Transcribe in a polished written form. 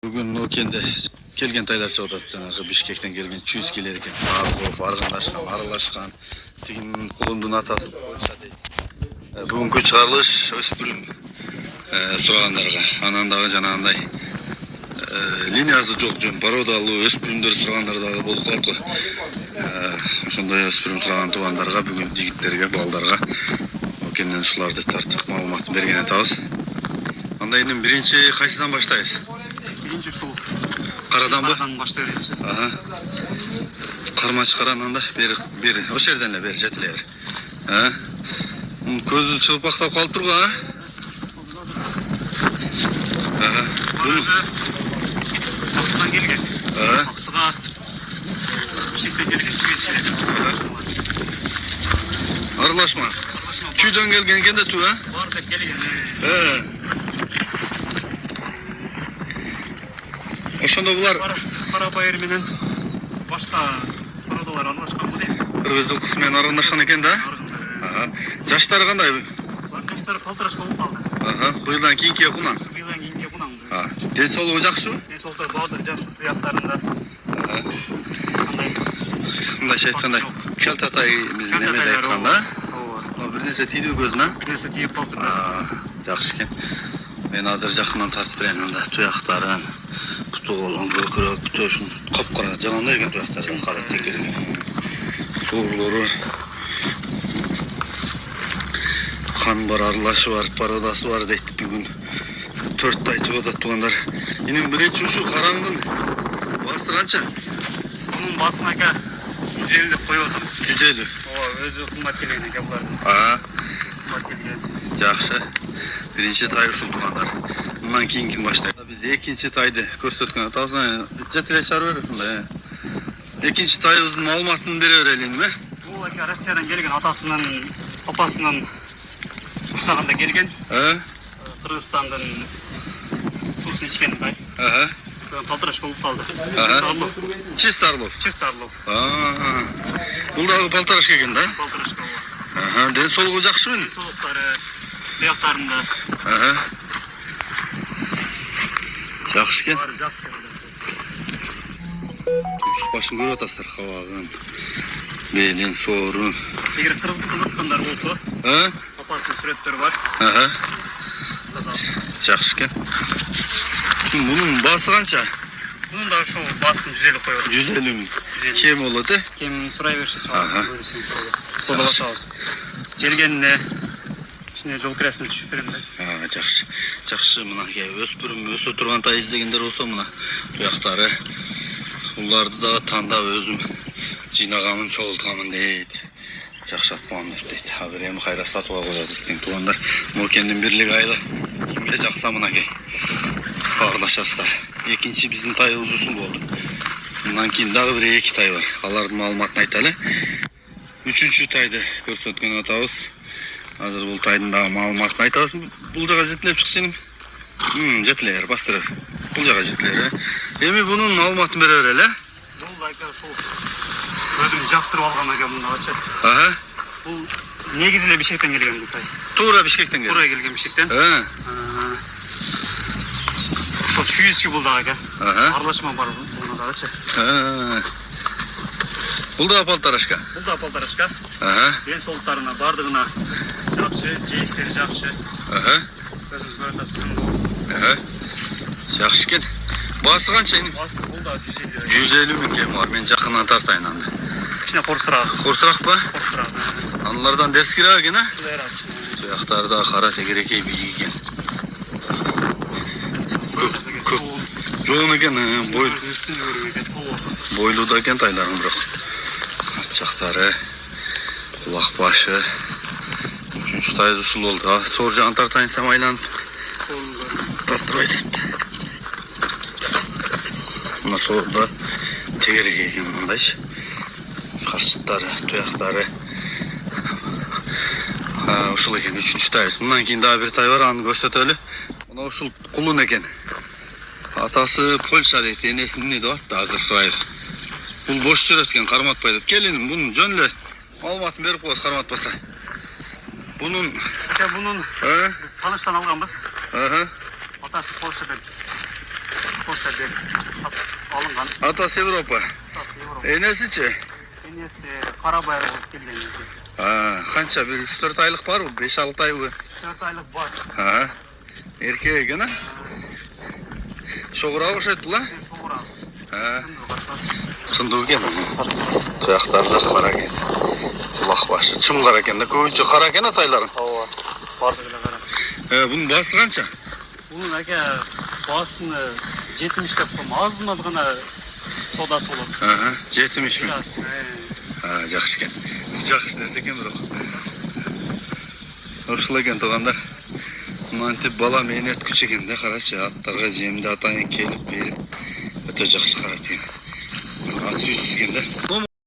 Bugün Okende kelgen taylar çıkıp atат, janagı Bişkekten kelgen çүйскелер экен. Аргылып, аргындашкан, аралашкан. Тигин кулундун атасы Польша дейт. Бүгүнкү чыгарылыш өспүрүм сурагандарга, анан дагы жанагындай линиясы жок жөн породалуу өспүрүмдөр сурагандар дагы болуп калат го. Ошондой өспүрүм сураган туугандарга, бүгүн жигиттерге, балдарга Окенден ушуларды тартып маалымат берген атабыз. Анда эми биринчи кайсыдан баштайбыз? Birinci şu. Karadan başlayabiliriz. Aha. Karmaç karanında bir o yerden beri jetler. Ha? Gözü çıkıp baktap kalıp durga ha? Aha. Bunu Aksıdan gelgen. Aha. Aksıga şekilde gelgen gibi. Arılaşma. Çüyden gelgen de tu ha? Var da gelgen. He. Oşanda bular Kara bayırmenen başka parodalar anlaşkan bu değil. Kırgızıl kısmen aralashkan eken da? Aha. Jaştары kандай? Yaşları paltıraşka olup kaldı. Aha. Bu yıldan kiyinki kunan. Bu yıldan keyince kunan. Ha. Den soluğu jakşı? En solda bağdır jakşı fiyatlarında. Aha. Kanday. Bunday şeytanday kelt atay biz neme de aytkanda. O bir nese tiydi gözüne. Bir nese tiyip kaldı. Jakşı eken. Men azыр jakından tartып берейин анда туяктарын. Kutu olan bökürök, töşün kapkara cananda eken tuyaktardan kara tekergen. Soğurları. Kan var, arılaşı var, paradası var deydi bugün. 4 ay çıkıp attıganlar. Yine birinci şu karangın bası kança? Onun basına ka 150 koyuyordum. 150. O özü kımmat gelgen eken bulardan. Aa, Kımmat gelgen. жақсы. Birinci tay ушултугандар. Bundan keyinkin başlaydı. Biz ikinci taydı көрсөткөн атабыз. Жетеле чарып берип ушундай. Экинчи тайыбыздын маалыматын бере берелин ми? Бул ака Россиядан келген атасынан, апасынан Ушаганда келген. Кыргызстандан сусын ичкен бай. Полторашка болуп калды. Чист Орлов. Чист Орлов. Бул дагы полторашка экен да? Полторашка. Ден соолугу жакшыбы? Ден соолуктары тияктарында. Жакшы экен. Тушук башын көрүп атасыздар, кабагын, белин, соорун. Эгер кызыккандар болсо, апасынын сүрөттөрү бар. Жакшы экен. Bunun bası kança? Bunun da şu basın 150 koyuyoruz. 150 mi? Kim oldu? Kim sıraya versin. Aha. Sola basağız. Jelgenine içine жол киресин түшүп берем да. Жакшы. Жакшы мына өспүрүм өсө турган тай издегендер болсо мына туяктары. Уларды да тандап өзүм жыйнаганмын, чогултканмын дейт. Жакшы аткан дейт. Азыр эми кайра сатууга коет экен туугандар. Окендин бирлиги айла. Кимге жакса мынакей. Аралашасыздар. Экинчи биздин тайыбыз ушул болду. Мындан кийин дагы бир эки тай бар. Алардын маалыматын айталы. Үчүнчү тайды көрсөткөн атабыз. Азыр бул тайдын дагы маалыматын айтабыз. Бул жага жетилеп чыксын. Жетилер, бастырып. Бул жага жетилер. Эми бунун маалыматын бере берели. Бул айка ушул өзүм жактырып алган экен мындагычы. Бул негизи эле Бишкектен келген бул тай. Туура Бишкектен келген. Туура келген Бишкектен. Ошо чүйүскү бул дагы экен. Аралашма бар бул дагычы. Бул да полторашка. Бул да полторашка. Ден соолуктарына бардыгына жакшы, жээктери жакшы. Өзүңүз көрүп атасыз. Жакшы экен. Басы канча эми? Басы бул да 150. 150 миң кем бар. Мен жакындан тартайын анда. Кичине корсураак. Корсураак ба? Корсураак. Аналардан дескирээк экен, а? Кичине. Туяктары да кара тегерекей бийик экен. Көп жоон экен, бойлуу да экен тайларың бирок. Ачактары, кулак башы. Үчүнчү тайыз ушул болду. Соор жагын тартайынсам айланып тартырбайт эт. Мына соорда тегерек экен мындайчы. Каршыттары, туяктары. Ушул экен үчүнчү тайыз. Мындан кийин дагы бир тай бар, аны көрсөтөлү. Мына ушул кулун экен. Атасы Польша дейт, энесин эмне деп атты, азыр сурайбыз. Бул бош жүрөт экен, карматпай дейт. Келин, бунун жөн эле маалыматын берип коет, карматпаса. Бунун биз таныштан алганбыз. Атасы Польшадан. Европада алынған. Атасы Европа. Енесі-чи? Енесі Қарабайыр болып келген еді. Қанша бір 3-4 айлық бар бұл? 5-6 ай бұл? 4 айлық бар. Еркек екен, а? Шоғырақ ұқсайды бұл, а? Шоғырақ. Сынды екен. Тұяқтарда қара екен. Құлақ башы. Чым қара екен, көбінше қара екен атайларың. Бардығына қара. Бұның басы қанша? Бұның әке басыны 70 деп қойым. Аз-маз ғана содасы болады. 70 mi? Жақсы екен. Жақсы нәрсе екен бірақ. Осылай екен туғандар. Мантип бала мені өткіш екен де қарашы. Аттарға жемді атайын келіп беріп. Өте жақсы қарайды екен. Ат сүйсіз екен де. Бұл